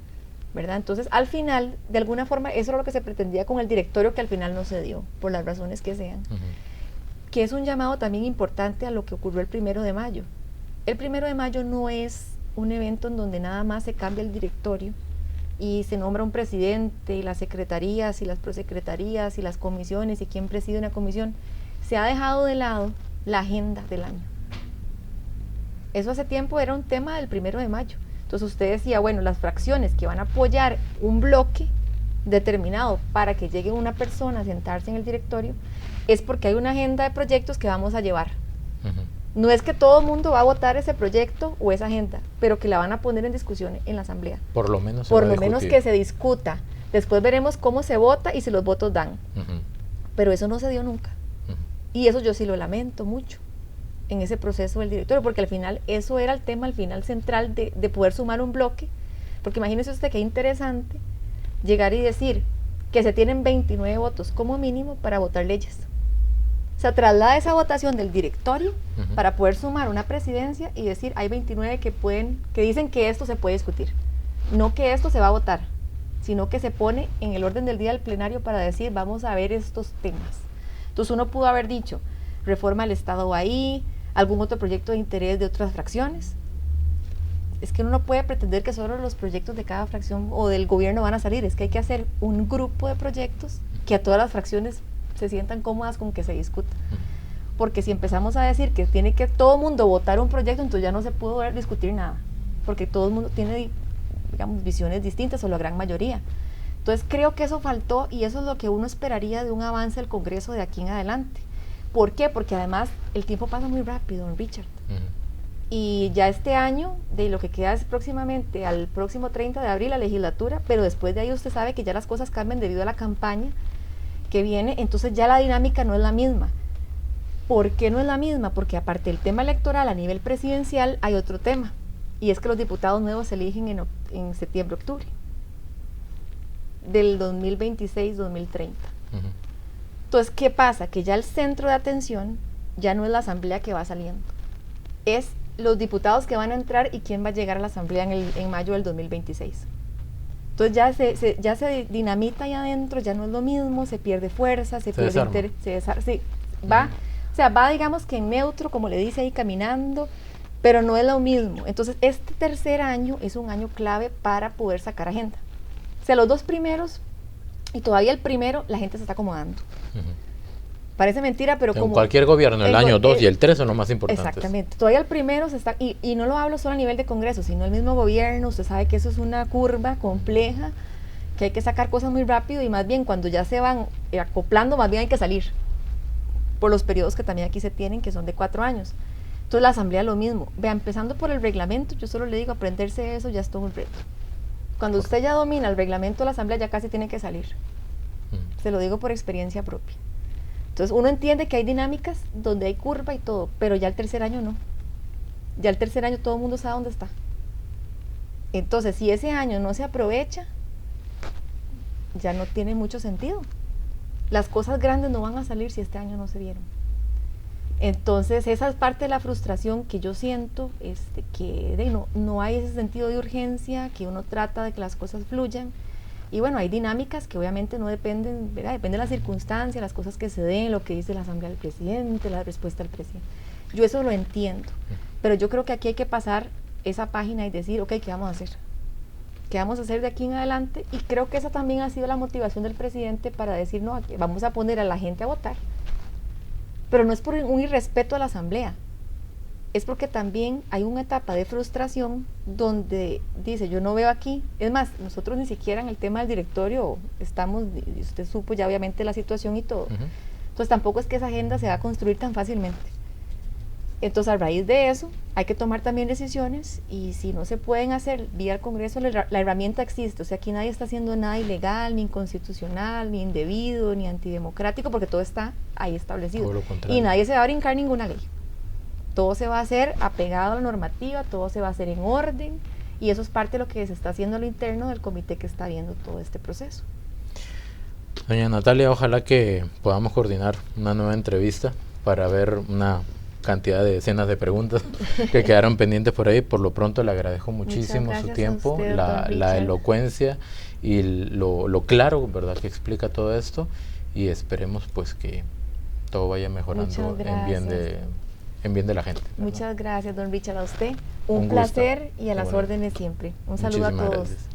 ¿verdad? Entonces, al final, de alguna forma, eso era lo que se pretendía con el directorio, que al final no se dio, por las razones que sean. Que es un llamado también importante a lo que ocurrió el 1 de mayo. El 1 de mayo no es un evento en donde nada más se cambia el directorio y se nombra un presidente y las secretarías y las prosecretarías y las comisiones y quién preside una comisión. Se ha dejado de lado la agenda del año. Eso hace tiempo era un tema del 1 de mayo. Entonces usted decía, bueno, las fracciones que van a apoyar un bloque determinado para que llegue una persona a sentarse en el directorio, es porque hay una agenda de proyectos que vamos a llevar. No es que todo el mundo va a votar ese proyecto o esa agenda, pero que la van a poner en discusión en la asamblea.
Por lo menos
que se discuta. Después veremos cómo se vota y si los votos dan. Pero eso no se dio nunca. Y eso yo sí lo lamento mucho en ese proceso del directorio, porque al final eso era el tema, al final central de poder sumar un bloque. Porque imagínese usted qué interesante llegar y decir que se tienen 29 votos como mínimo para votar leyes. O sea, traslada esa votación del directorio para poder sumar una presidencia y decir, hay 29 que dicen que esto se puede discutir. No que esto se va a votar, sino que se pone en el orden del día del plenario para decir, vamos a ver estos temas. Entonces uno pudo haber dicho, reforma del Estado ahí, algún otro proyecto de interés de otras fracciones. Es que uno no puede pretender que solo los proyectos de cada fracción o del gobierno van a salir, es que hay que hacer un grupo de proyectos que a todas las fracciones se sientan cómodas con que se discuta. Porque si empezamos a decir que tiene que todo el mundo votar un proyecto, entonces ya no se puede discutir nada, porque todo el mundo tiene, digamos, visiones distintas, o la gran mayoría. Entonces creo que eso faltó, y eso es lo que uno esperaría de un avance del Congreso de aquí en adelante. ¿Por qué? Porque además el tiempo pasa muy rápido, don Richard. Y ya este año, de lo que queda es próximamente al próximo 30 de abril la legislatura, pero después de ahí usted sabe que ya las cosas cambian debido a la campaña que viene, entonces ya la dinámica no es la misma. ¿Por qué no es la misma? Porque aparte del tema electoral a nivel presidencial hay otro tema, y es que los diputados nuevos se eligen en septiembre, octubre del 2026-2030. Entonces, ¿qué pasa? Que ya el centro de atención ya no es la asamblea que va saliendo, es los diputados que van a entrar y quién va a llegar a la asamblea en mayo del 2026. Entonces ya se dinamita ahí adentro, ya no es lo mismo, se pierde fuerza, se pierde interés, va digamos que en neutro, como le dice ahí, caminando, pero no es lo mismo. Entonces este tercer año es un año clave para poder sacar agenda. O sea, los dos primeros y todavía el primero, la gente se está acomodando. Parece mentira, pero
en cualquier gobierno, el año 2 y el 3 son los más importantes.
Exactamente. Todavía el primero se está, y no lo hablo solo a nivel de Congreso, sino el mismo gobierno. Usted sabe que eso es una curva compleja, que hay que sacar cosas muy rápido, y más bien cuando ya se van acoplando, más bien hay que salir por los periodos que también aquí se tienen, que son de 4 años. Entonces la asamblea lo mismo. Vea, empezando por el reglamento, yo solo le digo, aprenderse eso ya es todo un reto. Cuando usted ya domina el reglamento de la asamblea, ya casi tiene que salir. Se lo digo por experiencia propia. Entonces uno entiende que hay dinámicas donde hay curva y todo, pero ya el tercer año no. Ya el tercer año todo el mundo sabe dónde está. Entonces, si ese año no se aprovecha, ya no tiene mucho sentido. Las cosas grandes no van a salir si este año no se dieron. Entonces, esa es parte de la frustración que yo siento, que no hay ese sentido de urgencia, que uno trata de que las cosas fluyan. Y bueno, hay dinámicas que obviamente no dependen, ¿verdad? Depende de las circunstancias, las cosas que se den, lo que dice la asamblea del presidente, la respuesta del presidente. Yo eso lo entiendo, pero yo creo que aquí hay que pasar esa página y decir, ok, ¿qué vamos a hacer? ¿Qué vamos a hacer de aquí en adelante? Y creo que esa también ha sido la motivación del presidente para decir, no, vamos a poner a la gente a votar. Pero no es por un irrespeto a la asamblea, es porque también hay una etapa de frustración donde dice, yo no veo aquí, es más, nosotros ni siquiera en el tema del directorio estamos, y usted supo ya obviamente la situación y todo, entonces tampoco es que esa agenda se va a construir tan fácilmente. Entonces a raíz de eso hay que tomar también decisiones, y si no se pueden hacer vía el Congreso, la herramienta existe. O sea, aquí nadie está haciendo nada ilegal, ni inconstitucional, ni indebido, ni antidemocrático, porque todo está ahí establecido, y nadie se va a brincar ninguna ley. Todo se va a hacer apegado a la normativa, todo se va a hacer en orden, y eso es parte de lo que se está haciendo a lo interno del comité que está viendo todo este proceso.
Doña Natalia, ojalá que podamos coordinar una nueva entrevista para ver una cantidad de decenas de preguntas que quedaron pendientes por ahí. Por lo pronto le agradezco muchísimo su tiempo,
usted,
la elocuencia y lo claro, ¿verdad?, que explica todo esto, y esperemos pues que todo vaya mejorando en bien de la gente, ¿verdad?
Muchas gracias, don Richard, a usted. Un placer, y a las órdenes siempre. Un saludo a todos. Gracias.